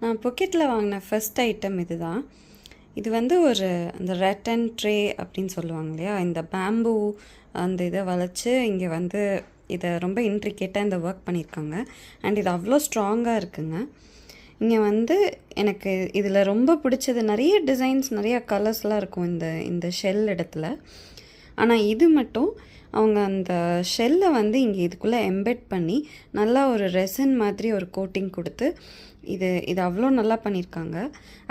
நான் பொக்கெட்டில் வாங்கின first item இது தான். இது வந்து ஒரு அந்த ரேட்டன் ட்ரே அப்படின்னு சொல்லுவாங்க இல்லையா, இந்த பேம்பூ அந்த இதை வளைச்சி இங்கே வந்து இதை ரொம்ப இன்ட்ரிகேட்டாக இந்த ஒர்க் பண்ணியிருக்காங்க. அண்ட் இது அவ்வளோ ஸ்ட்ராங்காக இருக்குங்க. இங்கே வந்து எனக்கு இதில் ரொம்ப பிடிச்சது நிறைய டிசைன்ஸ், நிறைய கலர்ஸ்லாம் இருக்கும் இந்த இந்த ஷெல் இடத்துல. ஆனால் இது மட்டும் அவங்க அந்த ஷெல்லை வந்து இங்கே இதுக்குள்ளே எம்பெட் பண்ணி நல்லா ஒரு ரெசன் மாதிரி ஒரு கோட்டிங் கொடுத்து இது அவ்வளோ நல்லா பண்ணியிருக்காங்க.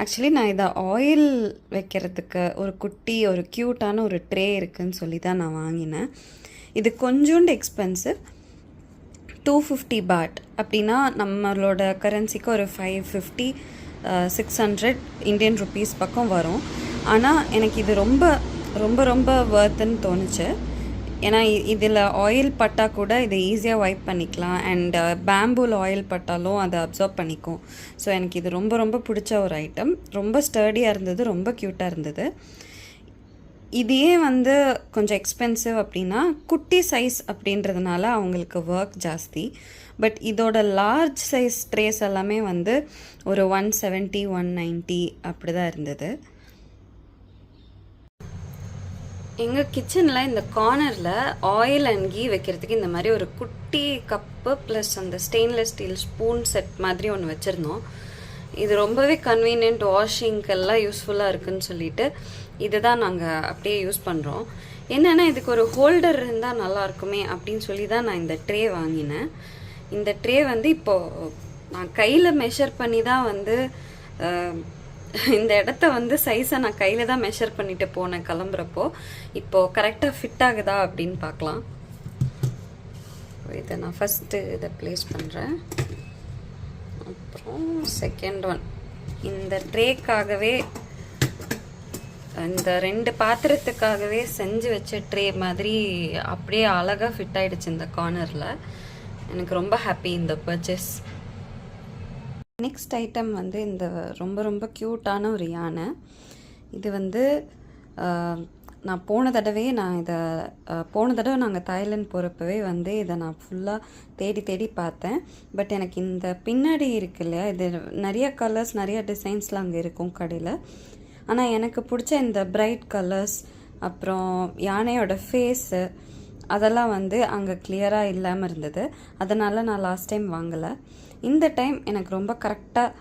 ஆக்சுவலி நான் இதை ஆயில் வைக்கிறதுக்கு ஒரு க்யூட்டான ஒரு ட்ரே இருக்குதுன்னு சொல்லி தான் நான் வாங்கினேன். இது கொஞ்சோண்டு எக்ஸ்பென்சிவ், 250 பாட் அப்படின்னா நம்மளோட கரன்சிக்கு ஒரு 550 600 இந்தியன் ருப்பீஸ் பக்கம் வரும். ஆனால் எனக்கு இது ரொம்ப ரொம்ப ரொம்ப வர்த்துன்னு தோணுச்சு. ஏன்னா இதில் ஆயில் பட்டால் கூட இதை ஈஸியாக வைப் பண்ணிக்கலாம். அண்ட் பேம்பூவில் ஆயில் பட்டாலும் அதை அப்சர்வ் பண்ணிக்கும். ஸோ எனக்கு இது ரொம்ப ரொம்ப பிடிச்ச ஒரு ஐட்டம். ரொம்ப ஸ்டர்டியாக இருந்தது, ரொம்ப க்யூட்டாக இருந்தது. இதையே வந்து கொஞ்சம் எக்ஸ்பென்சிவ் அப்படின்னா குட்டி சைஸ் அப்படின்றதுனால அவங்களுக்கு ஒர்க் ஜாஸ்தி. பட் இதோட லார்ஜ் சைஸ் ட்ரேஸ் எல்லாமே வந்து ஒரு 170 190 அப்படி தான் இருந்தது. எங்கள் கிச்சனில் இந்த கார்னரில் ஆயில் அண்ட் கீ வைக்கிறதுக்கு இந்த மாதிரி ஒரு குட்டி கப்பு ப்ளஸ் அந்த ஸ்டெயின்லெஸ் ஸ்டீல் ஸ்பூன் செட் மாதிரி ஒன்று வச்சுருந்தோம். இது ரொம்பவே கன்வீனியன்ட், வாஷிங்க்கெல்லாம் யூஸ்ஃபுல்லாக இருக்குதுன்னு சொல்லிட்டு இதை தான் நாங்கள் அப்படியே யூஸ் பண்ணுறோம். என்னென்னா இதுக்கு ஒரு ஹோல்டர் இருந்தால் நல்லாயிருக்குமே அப்படின்னு சொல்லி தான் நான் இந்த ட்ரே வாங்கினேன். இந்த ட்ரே வந்து இப்போது நான் கையில் மெஷர் பண்ணி தான் வந்து இந்த இடத்த வந்து சைஸை நான் கையில் தான் மெஷர் பண்ணிட்டு போனேன் கிளம்புறப்போ. இப்போது கரெக்டாக ஃபிட் ஆகுதா அப்படின்னு பார்க்கலாம். இதை நான் ஃபஸ்ட்டு இதை ப்ளேஸ் பண்ணுறேன். அப்புறம் செகண்ட் ஒன், இந்த ட்ரேக்காகவே இந்த 2 பாத்திரத்துக்காகவே செஞ்சு வச்ச ட்ரே மாதிரி அப்படியே அழகாக ஃபிட் ஆகிடுச்சு இந்த கார்னரில். எனக்கு ரொம்ப ஹாப்பி இந்த பர்ச்சேஸ். நெக்ஸ்ட் ஐட்டம் வந்து இந்த ரொம்ப ரொம்ப க்யூட்டான ஒரு யானை. இது வந்து நான் போன தடவை நாங்கள் தாய்லாந்து போகிறப்பவே வந்து இதை நான் ஃபுல்லாக தேடி பார்த்தேன். பட் எனக்கு இந்த பின்னாடி இருக்கு இல்லையா, இது நிறைய கலர்ஸ் நிறைய டிசைன்ஸ்லாம் அங்கே இருக்கும் கடையில். ஆனால் எனக்கு பிடிச்ச இந்த பிரைட் கலர்ஸ் அப்புறம் யானையோட ஃபேஸு அதெல்லாம் வந்து அங்கே கிளியராக இல்லாமல் இருந்தது. அதனால் நான் லாஸ்ட் டைம் வாங்கலை. இந்த டைம் எனக்கு ரொம்ப கரெக்டாக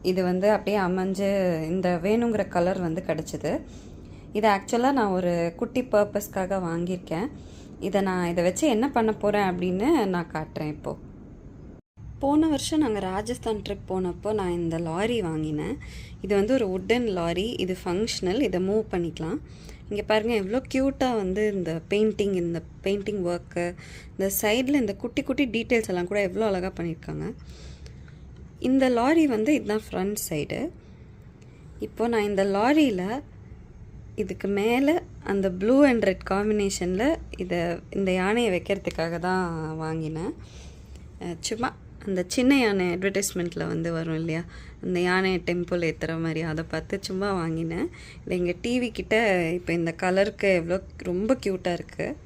இது வந்து அப்படியே அமைஞ்சு இந்த வேணுங்கிற கலர் வந்து கிடச்சிது. இதை ஆக்சுவலாக நான் ஒரு குட்டி பர்பஸ்க்காக வாங்கியிருக்கேன். இதை வச்சு என்ன பண்ண போகிறேன் அப்படின்னு நான் காட்டுறேன். இப்போது போன வருஷம் நாங்கள் ராஜஸ்தான் ட்ரிப் போனப்போ நான் இந்த லாரி வாங்கினேன். இது வந்து ஒரு வுட்டன் லாரி. இது ஃபங்க்ஷனல், இதை மூவ் பண்ணிக்கலாம். இங்கே பாருங்கள் எவ்வளோ க்யூட்டாக வந்து இந்த பெயிண்டிங் ஒர்க்கு, இந்த சைடில் இந்த குட்டி குட்டி டீட்டெயில்ஸ் எல்லாம் கூட எவ்வளோ அழகாக பண்ணியிருக்காங்க. இந்த லாரி வந்து இதுதான் ஃப்ரண்ட் சைடு. இப்போது நான் இந்த லாரியில் இதுக்கு மேலே அந்த ப்ளூ அண்ட் ரெட் காம்பினேஷனில் இந்த யானையை வைக்கிறதுக்காக தான் வாங்கினேன். சும்மா அந்த சின்ன யானை அட்வர்டைஸ்மெண்ட்டில் வந்து வரும் இல்லையா, அந்த யானையை டெம்பிள் ஏற்றுற மாதிரி, அதை பார்த்து சும்மா வாங்கினேன். இது எங்கள் டிவி கிட்ட இப்போ இந்த கலருக்கு எவ்வளோ ரொம்ப க்யூட்டாக இருக்குது.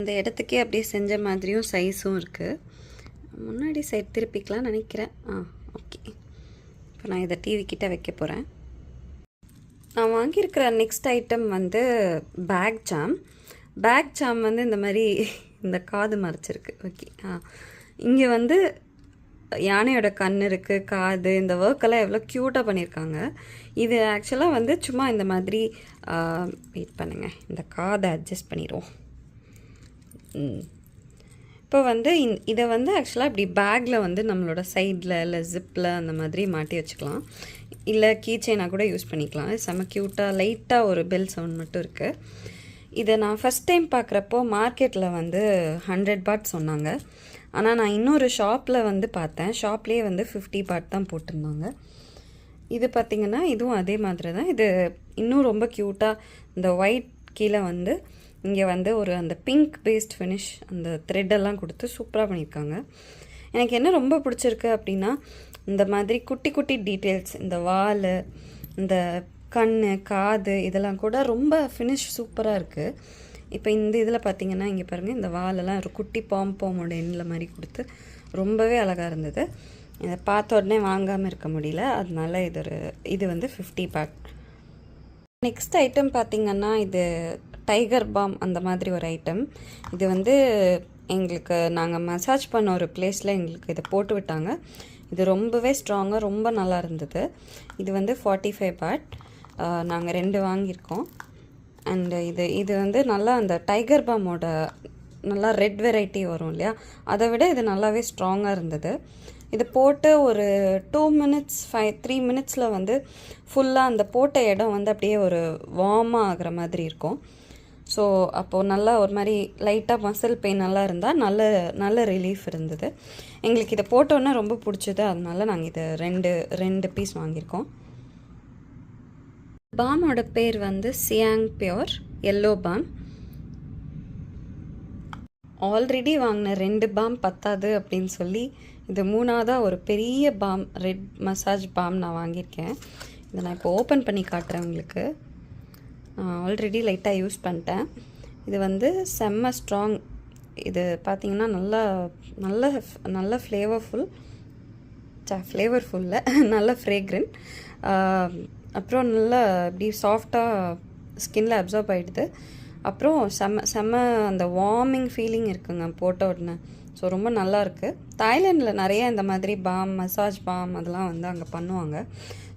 இந்த இடத்துக்கே அப்படியே செஞ்ச மாதிரியும் சைஸும் இருக்குது. முன்னாடி சைட் திருப்பிக்கலாம் நினைக்கிறேன். ஓகே. இப்போ நான் இதை டிவி கிட்ட வைக்க போகிறேன். நான் வாங்கியிருக்கிற நெக்ஸ்ட் ஐட்டம் வந்து பேக் ஜாம் வந்து இந்த மாதிரி இந்த காது மறைச்சிருக்கு. ஓகே. இங்கே வந்து யானையோட கண் இருக்குது, காது, இந்த ஒர்க்கெல்லாம் எவ்வளோ க்யூட்டாக பண்ணியிருக்காங்க. இது ஆக்சுவலாக வந்து சும்மா இந்த மாதிரி வெயிட் பண்ணுங்கள், இந்த காதை அட்ஜஸ்ட் பண்ணிடுவோம். இப்போ வந்து இதை வந்து ஆக்சுவலாக இப்படி பேக்கில் வந்து நம்மளோட சைடில் இல்லை ஜிப்பில் அந்த மாதிரி மாட்டி வச்சுக்கலாம். இல்லை கீ செயினாக கூட யூஸ் பண்ணிக்கலாம். செம்ம க்யூட்டாக லைட்டாக ஒரு பெல் சவுண்ட் மட்டும் இருக்குது. இதை நான் ஃபஸ்ட் டைம் பார்க்குறப்போ மார்க்கெட்டில் வந்து 100 பாட் சொன்னாங்க. ஆனால் நான் இன்னொரு ஷாப்பில் வந்து பார்த்தேன். ஷாப்லேயே வந்து 50 பாட் தான் போட்டிருந்தாங்க. இது பார்த்திங்கன்னா இதுவும் அதே மாதிரி தான். இது இன்னும் ரொம்ப க்யூட்டாக இந்த ஒயிட் கீழே வந்து இங்கே வந்து ஒரு அந்த பிங்க் பேஸ்ட் ஃபினிஷ் அந்த த்ரெட்டெல்லாம் கொடுத்து சூப்பராக பண்ணியிருக்காங்க. எனக்கு என்ன ரொம்ப பிடிச்சிருக்கு அப்படின்னா இந்த மாதிரி குட்டி குட்டி டீட்டெயில்ஸ், இந்த வால், இந்த கண், காது, இதெல்லாம் கூட ரொம்ப ஃபினிஷ் சூப்பராக இருக்குது. இப்போ இந்த இதில் பார்த்திங்கன்னா இங்கே பாருங்கள், இந்த வாலெல்லாம் ஒரு குட்டி பாம்போட எண்ணில் மாதிரி கொடுத்து ரொம்பவே அழகாக இருந்தது. இதை பார்த்த உடனே வாங்காமல் இருக்க முடியல, அதனால இது வந்து 50 பாட். நெக்ஸ்ட் ஐட்டம் பார்த்திங்கன்னா இது டைகர் பாம் அந்த மாதிரி ஒரு ஐட்டம். இது வந்து எங்களுக்கு நாங்கள் மசாஜ் பண்ண ஒரு பிளேஸில் எங்களுக்கு இதை போட்டு விட்டாங்க. இது ரொம்பவே ஸ்ட்ராங்காக ரொம்ப நல்லா இருந்தது. இது வந்து 45 பாட். நாங்கள் 2 வாங்கியிருக்கோம். அண்டு இது வந்து நல்லா அந்த டைகர் பாமோட நல்லா ரெட் வெரைட்டி வரும் இல்லையா, அதை விட இது நல்லாவே ஸ்ட்ராங்காக இருந்தது. இது போட்டு ஒரு 3 மினிட்ஸில் வந்து ஃபுல்லாக அந்த போட்ட இடம் வந்து அப்படியே ஒரு வார்மாக ஆகிற மாதிரி இருக்கும். ஸோ அப்போது நல்லா ஒரு மாதிரி லைட்டாக மசில் பெயின் நல்லா இருந்தால் நல்ல ரிலீஃப் இருந்தது. எங்களுக்கு இதை போட்டோன்னே ரொம்ப பிடிச்சது, அதனால நாங்கள் இதை ரெண்டு பீஸ் வாங்கியிருக்கோம். பாமோட பேர் வந்து சியாங் பியோர் எல்லோ பாம். ஆல்ரெடி வாங்கின 2 பாம் பத்தாது அப்படின்னு சொல்லி இது 3ஆவதாக ஒரு பெரிய பாம், ரெட் மசாஜ் பாம் நான் வாங்கியிருக்கேன். இதை நான் இப்போ ஓப்பன் பண்ணி காட்டுறேன் உங்களுக்கு. நான் ஆல்ரெடி லைட்டாக யூஸ் பண்ணிட்டேன். இது வந்து செம்ம ஸ்ட்ராங். இது பார்த்திங்கன்னா நல்ல ஃப்ளேவர்ஃபுல்ல நல்ல ஃப்ரேக்ரண்ட். அப்புறம் நல்லா இப்படி சாஃப்டாக ஸ்கின்ல அப்சார்ப் ஆகிடுது. அப்புறம் செம்ம அந்த வார்மிங் ஃபீலிங் இருக்குங்க போட்ட உடனே. ஸோ ரொம்ப நல்லாயிருக்கு. தாய்லாண்டில் நிறைய இந்த மாதிரி பாம், மசாஜ் பாம் அதெல்லாம் வந்து அங்கே பண்ணுவாங்க.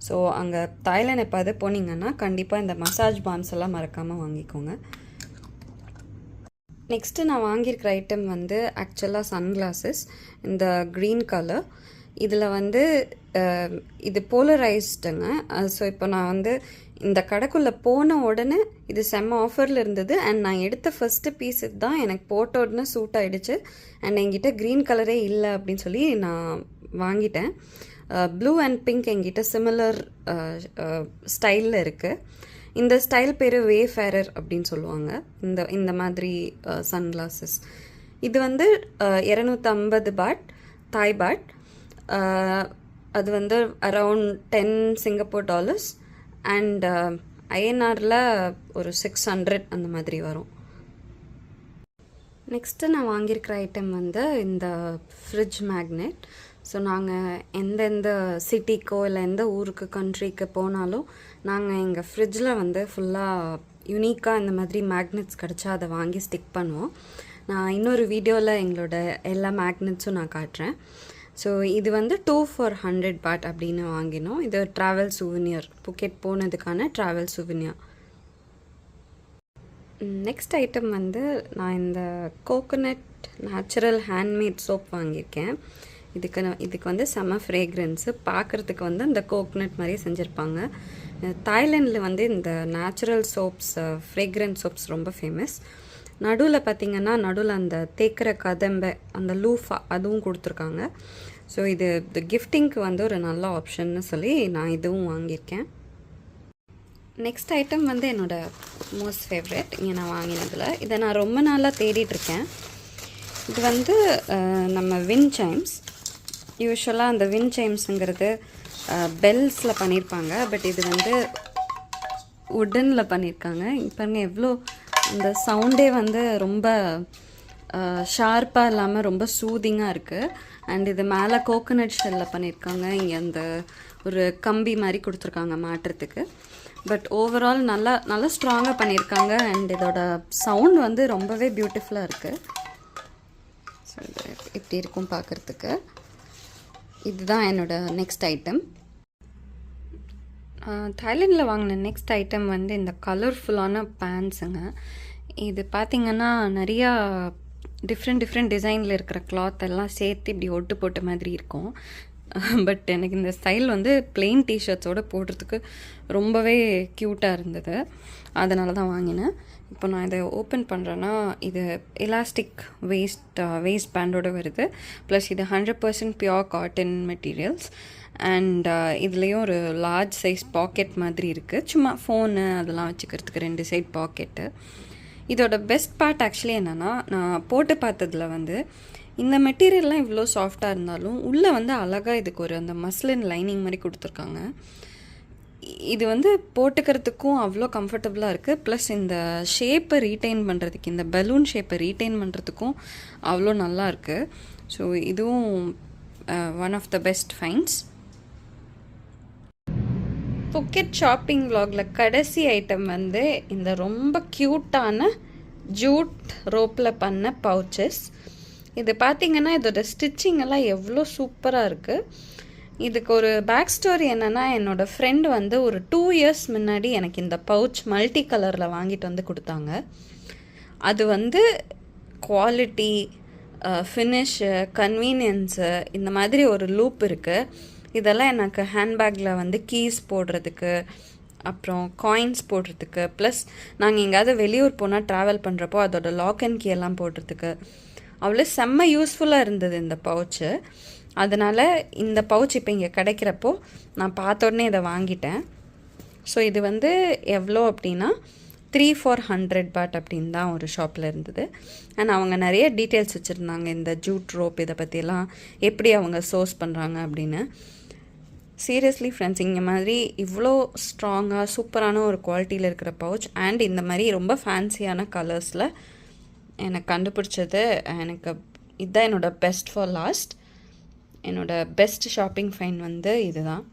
ஸோ அங்கே தாய்லாந்து எப்போது போனீங்கன்னா கண்டிப்பாக இந்த மசாஜ் பாம்ஸ் எல்லாம் மறக்காமல் வாங்கிக்கோங்க. நெக்ஸ்ட்டு நான் வாங்கியிருக்கிற ஐட்டம் வந்து ஆக்சுவலாக சன்கிளாஸஸ், இந்த க்ரீன் கலர். இதில் வந்து இது போலரைஸ்டுங்க. ஸோ இப்போ நான் வந்து இந்த கடைக்குள்ளே போன உடனே இது செம்ம ஆஃபரில் இருந்தது. அண்ட் நான் எடுத்த ஃபஸ்ட்டு பீஸ் தான் எனக்கு போட்ட உடனே சூட் ஆகிடுச்சு. அண்ட் என்கிட்ட க்ரீன் கலரே இல்லை அப்படின்னு சொல்லி நான் வாங்கிட்டேன். ப்ளூ அண்ட் பிங்க் என்கிட்ட சிமிலர் ஸ்டைலில் இருக்குது. இந்த ஸ்டைல் பேர் வேஃபேரர் அப்படின்னு சொல்லுவாங்க. இந்த மாதிரி சன்கிளாஸஸ் இது வந்து 250 பாட், தாய் பாட். அது வந்து அரவுண்ட் 10 சிங்கப்பூர் டாலர்ஸ். அண்ட் ஐஎன்ஆரில் ஒரு 600 அந்த மாதிரி வரும். நெக்ஸ்ட்டு நான் வாங்கியிருக்கிற ஐட்டம் வந்து இந்த ஃப்ரிட்ஜ் மேக்னெட். ஸோ நாங்கள் எந்தெந்த சிட்டிக்கோ இல்லை எந்த ஊருக்கு கண்ட்ரிக்கு போனாலும் நாங்கள் எங்கள் ஃப்ரிட்ஜில் வந்து ஃபுல்லாக யூனிக்காக இந்த மாதிரி மேக்னெட்ஸ் கிடச்சா அதை வாங்கி ஸ்டிக் பண்ணுவோம். நான் இன்னொரு வீடியோவில் எங்களோட எல்லா மேக்னெட்ஸும் நான் காட்டுறேன். ஸோ இது வந்து 2 for 100 பாட் அப்படின்னு வாங்கினோம். இது ட்ராவல் சூவினியர், புக்கெட் போனதுக்கான ட்ராவல் சூவினியர். நெக்ஸ்ட் ஐட்டம் வந்து நான் இந்த கோகோனட் நேச்சுரல் ஹேண்ட்மேட் சோப் வாங்கியிருக்கேன். இதுக்கு வந்து செம்ம ஃப்ரேக்ரன்ஸு, பார்க்குறதுக்கு வந்து அந்த கோகோனட் மாதிரியே செஞ்சுருப்பாங்க. தாய்லாண்டில் வந்து இந்த நேச்சுரல் சோப்ஸ், ஃப்ரேக்ரன்ஸ் சோப்ஸ் ரொம்ப ஃபேமஸ். நடுவில் பார்த்திங்கன்னா அந்த தேக்கிற கதம்பை, அந்த லூஃபா அதுவும் கொடுத்துருக்காங்க. ஸோ இது கிஃப்டிங்க்கு வந்து ஒரு நல்ல ஆப்ஷன்னு சொல்லி நான் இதுவும் வாங்கியிருக்கேன். நெக்ஸ்ட் ஐட்டம் வந்து என்னோடய மோஸ்ட் ஃபேவரட் இங்கே நான் வாங்கினதில். இதை நான் ரொம்ப நாளாக தேடிட்டுருக்கேன். இது வந்து நம்ம விண்ட் சைம்ஸ். யூஸ்வலாக அந்த விண்ட் சைம்ஸுங்கிறது பெல்ஸில் பண்ணியிருப்பாங்க. பட் இது வந்து உட்டனில் பண்ணியிருக்காங்க. பாருங்க எவ்வளோ இந்த சவுண்டே வந்து ரொம்ப ஷார்ப்பாக இல்லாமல் ரொம்ப சூதிங்காக இருக்குது. அண்ட் இது மேலே கோகோனட் ஷெல்லில் பண்ணியிருக்காங்க. இங்கே அந்த ஒரு கம்பி மாதிரி கொடுத்துருக்காங்க மாட்டுறதுக்கு. பட் ஓவரால் நல்லா ஸ்ட்ராங்காக பண்ணியிருக்காங்க. அண்ட் இதோட சவுண்ட் வந்து ரொம்பவே பியூட்டிஃபுல்லாக இருக்குது. ஸோ இது இப்படி இருக்கும் பார்க்குறதுக்கு. இதுதான் என்னோடய நெக்ஸ்ட் ஐட்டம். தாய்லாண்டில் வாங்கின நெக்ஸ்ட் ஐட்டம் வந்து இந்த கலர்ஃபுல்லான பேண்ட்ஸுங்க. இது பார்த்திங்கன்னா நிறையா டிஃப்ரெண்ட் டிசைனில் இருக்கிற கிளாத் எல்லாம் சேர்த்து இப்படி ஒட்டு போட்ட மாதிரி இருக்கும். பட் எனக்கு இந்த ஸ்டைல் வந்து பிளெயின் டிஷர்ட்ஸோடு போடுறதுக்கு ரொம்பவே க்யூட்டாக இருந்தது. அதனால தான் வாங்கினேன். இப்போ நான் இதை ஓப்பன் பண்ணுறேன்னா இது எலாஸ்டிக் வேஸ்ட் பேண்டோடு வருது. ப்ளஸ் இது 100% பியோர் காட்டன் மெட்டீரியல்ஸ். அண்ட் இதுலேயும் ஒரு லார்ஜ் சைஸ் பாக்கெட் மாதிரி இருக்குது. சும்மா ஃபோனு அதெல்லாம் வச்சுக்கிறதுக்கு 2 சைட் பாக்கெட்டு. இதோட பெஸ்ட் பார்ட் ஆக்சுவலி என்னென்னா, நான் போட்டு பார்த்ததில் வந்து இந்த மெட்டீரியல்லாம் இவ்வளோ சாஃப்டாக இருந்தாலும் உள்ளே வந்து அழகாக இதுக்கு ஒரு அந்த மஸ்லின் லைனிங் மாதிரி கொடுத்துருக்காங்க. இது வந்து போட்டுக்கிறதுக்கும் அவ்வளோ கம்ஃபர்டபுளாக இருக்குது. ப்ளஸ் இந்த ஷேப்பை ரீட்டைன் பண்ணுறதுக்கு, இந்த பலூன் ஷேப்பை ரீட்டைன் பண்ணுறதுக்கும் அவ்வளோ நல்லா இருக்குது. ஸோ இதுவும் one of the best finds. Phuket shopping vlogல கடைசி ஐட்டம் வந்து இந்த ரொம்ப க்யூட்டான ஜூட் ரோப்பில் பண்ண பவுச்சஸ். இது பார்த்திங்கன்னா இதோட ஸ்டிச்சிங் எல்லாம் எவ்வளோ சூப்பராக இருக்குது. இதுக்கு ஒரு பேக் ஸ்டோரி என்னென்னா, என்னோடய ஃப்ரெண்டு வந்து ஒரு 2 years முன்னாடி எனக்கு இந்த பவுச் மல்டி கலரில் வாங்கிட்டு வந்து கொடுத்தாங்க. அது வந்து குவாலிட்டி, ஃபினிஷு, கன்வீனியன்ஸு, இந்த மாதிரி ஒரு லூப் இருக்குது. இதெல்லாம் எனக்கு ஹேண்ட்பேக்கில் வந்து கீஸ் போடுறதுக்கு, அப்புறம் காயின்ஸ் போடுறதுக்கு, ப்ளஸ் நாங்கள் எங்கேயாவது வெளியூர் போனால் ட்ராவல் பண்ணுறப்போ அதோட லாக் அண்ட் கீ எல்லாம் போடுறதுக்கு அவ்வளோ செம்ம யூஸ்ஃபுல்லாக இருந்தது இந்த பவுச்சு. அதனால் இந்த பவுச் இப்போ இங்கே கிடைக்கிறப்போ நான் பார்த்த உடனே இதை வாங்கிட்டேன். ஸோ இது வந்து எவ்வளோ அப்படின்னா 300-400 பாட் அப்படின்னு தான் ஒரு ஷாப்பில் இருந்தது. அண்ட் அவங்க நிறைய டீட்டெயில்ஸ் வச்சுருந்தாங்க இந்த ஜூட் ரோப் இதை பற்றியெல்லாம், எப்படி அவங்க சோர்ஸ் பண்ணுறாங்க அப்படின்னு. சீரியஸ்லி ஃப்ரெண்ட்ஸ், இங்கே மாதிரி இவ்வளோ ஸ்ட்ராங்காக சூப்பரான ஒரு குவாலிட்டியில் இருக்கிற பவுச் அண்ட் இந்த மாதிரி ரொம்ப ஃபேன்சியான கலர்ஸில் எனக்கு கண்டுபிடிச்சது, எனக்கு இதுதான் என்னோடய பெஸ்ட் ஃபார் லாஸ்ட். என்னோடய பெஸ்ட் ஷாப்பிங் ஃபைன் வந்து இதுதான்.